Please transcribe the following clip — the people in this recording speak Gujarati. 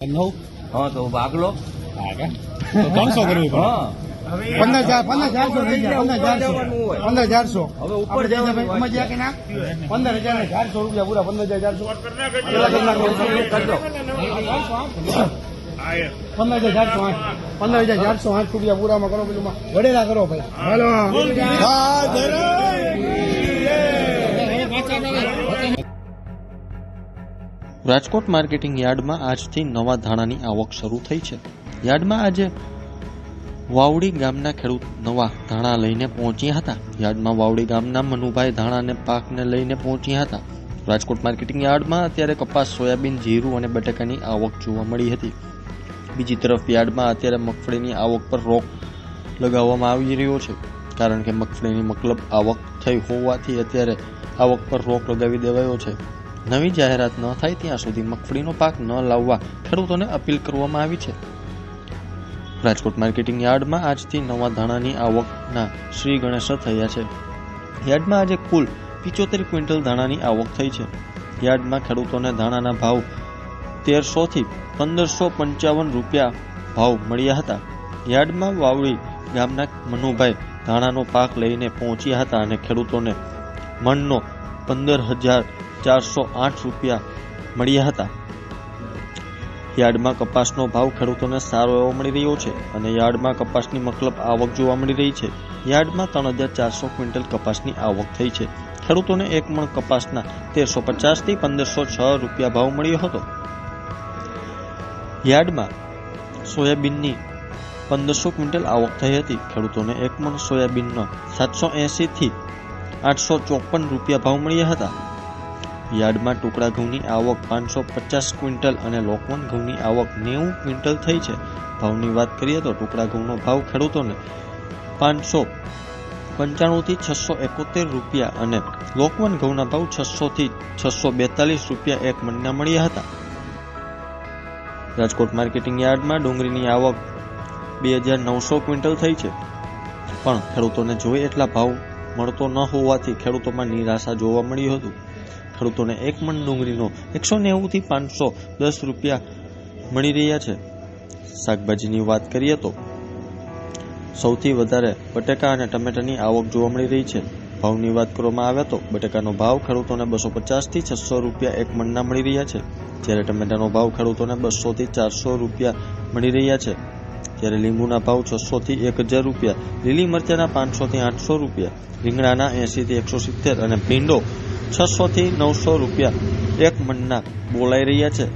9 हाँ तो भाग लो। હા કે તો 300 કરવી પડે. हाँ 15,400 થઈ ગયા. 15,400 હવે ઉપર જવાનું હોય. સમજ્યા કે ના? 15,400 રૂપિયા પૂરા. 15,400 कर दो। 15,408 રૂપિયા પૂરામાં કરો. પેલું વડેલા કરો ભાઈ. હાલો રાજકોટ માર્કેટિંગ યાર્ડમાં આજથી નવા ધાણાની આવક શરૂ થઈ છે. યાર્ડમાં આજે વાવડી ગામના ખેડૂત નવા ધાણા લઈને પહોંચ્યા હતા. યાર્ડમાં વાવડી ગામના મનુભાઈ ધાણાને પાકને લઈને પહોંચ્યા હતા. રાજકોટ માર્કેટિંગ યાર્ડમાં અત્યારે કપાસ, સોયાબીન, જીરું અને બટાકાની આવક જોવા મળી હતી. બીજી તરફ યાર્ડમાં અત્યારે મગફળીની આવક પર રોક લગાવવામાં આવી રહ્યો છે, કારણ કે મગફળીની મતલબ આવક થઈ હોવાથી અત્યારે આવક પર રોક લગાવી દેવાયો છે. નવી જાહેરાત ન થાય ત્યાં સુધી મગફળીનો પાક ન લાવવા ખેડૂતોને અપીલ કરવામાં આવી છે. રાજકોટ માર્કેટિંગ યાર્ડમાં આજથી નવા ધાણાની આવકના શ્રી ગણેશ થયા છે. યાર્ડમાં આજે કુલ 75 ક્વિન્ટલ ધાણાની આવક થઈ છે. યાર્ડમાં ખેડૂતોને ધાણાના ભાવ 1300 થી 1555 રૂપિયા ભાવ મળ્યા હતા. યાર્ડમાં વાવડી ગામના મનુભાઈ ધાણાનો પાક લઈને પહોંચ્યા હતા અને ખેડૂતોને મણનો 15,408 રૂપિયા મળ્યા હતા. યાર્ડમાં કપાસનો ભાવ ખેડૂતોને સારો એવો મળી રહ્યો છે અને યાર્ડમાં કપાસની મતલબ આવક જોવા મળી રહી છે. યાર્ડમાં 3,400 ક્વિન્ટલ કપાસની આવક થઈ છે. ખેડૂતોને એક મણ કપાસના 1,350 થી 1,506 રૂપિયા ભાવ મળ્યો હતો. યાર્ડમાં સોયાબીનની 1,500 ક્વિન્ટલ આવક થઈ હતી. ખેડૂતોને એક મણ સોયાબીનનો 780 થી 854 રૂપિયા ભાવ મળ્યા હતા. યાર્ડમાં ટુકડા ઘઉંની આવક 550 ક્વિન્ટલ અને લોકવન ઘઉંની આવક 90 ક્વિન્ટલ થઈ છે. ભાવની વાત કરીએ તો ટુકડા ઘઉંનો ભાવ ખેડૂતોને 595 થી 671 રૂપિયા અને લોકવન ઘઉંના ભાવ 600 થી 642 રૂપિયા એક મણના મળ્યા હતા. રાજકોટ માર્કેટિંગ યાર્ડમાં ડુંગળીની આવક 2,900 ક્વિન્ટલ થઈ છે, પણ ખેડૂતોને જોઈએ એટલા ભાવ મળતો ન હોવાથી ખેડૂતોમાં નિરાશા જોવા મળી હતું. ખેડૂતોને એક મણ ડુંગળીનો 190 થી 510 રૂપિયા મળી રહ્યા છે. શાકભાજીની વાત કરીએ તો સૌથી વધારે બટાકા અને ટમેટાની આવક જોવા મળી રહી છે. ભાવની વાત કરવામાં આવે તો બટાકાનો ભાવ ખેડૂતોને 250 થી 600 રૂપિયા એક મણના મળી રહ્યા છે, જ્યારે ટમેટાનો ભાવ ખેડૂતોને 200 થી 400 રૂપિયા મળી રહ્યા છે. જ્યારે લીંબુના ભાવ 600 થી 1,000 રૂપિયા, લીલી મરચાના 500 થી 800 રૂપિયા, રીંગણાના 80 થી 170 અને ભીંડો 600 થી 900 રૂપિયા એક મણના બોલાઈ રહ્યા છે.